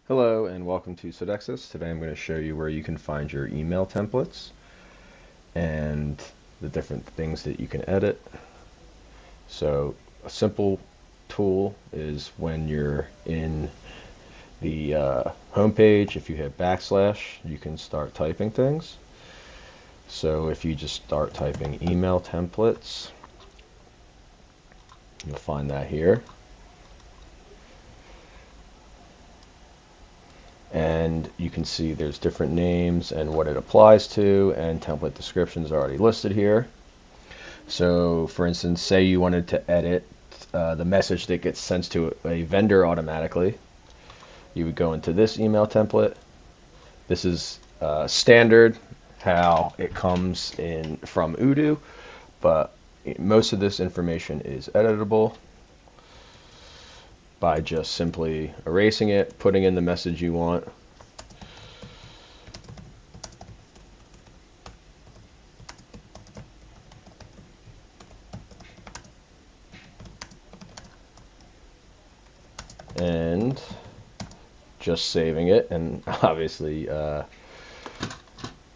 Hello and welcome to Sodexis. Today I'm going to show you where you can find your email templates and the different things that you can edit. So a simple tool is when you're in the home page, if you hit backslash, you can start typing things. So if you just start typing email templates, you'll find that here. And you can see there's different names and what it applies to, and template descriptions are already listed here. So for instance, say you wanted to edit the message that gets sent to a vendor automatically, you would go into this email template. This is standard how it comes in from Odoo, but most of this information is editable by just simply erasing it, putting in the message you want. And just saving it, and obviously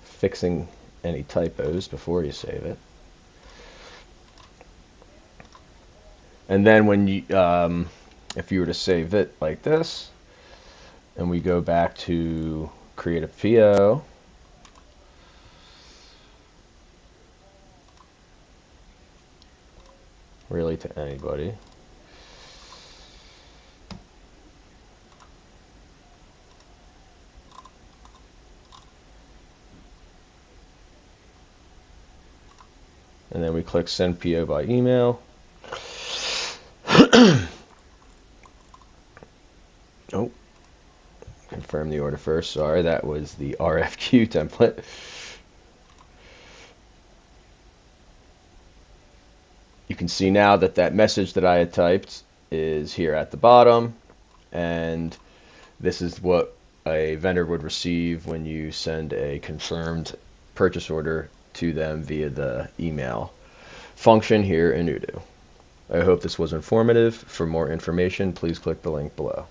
fixing any typos before you save it. And then when you, if you were to save it like this, and we go back to create a PO, really to anybody. And then we click send PO by email. Oh, confirm the order first. Sorry, that was the RFQ template. You can see now that that message that I had typed is here at the bottom, and this is what a vendor would receive when you send a confirmed purchase order to them via the email function here in Odoo. I hope this was informative. For more information, please click the link below.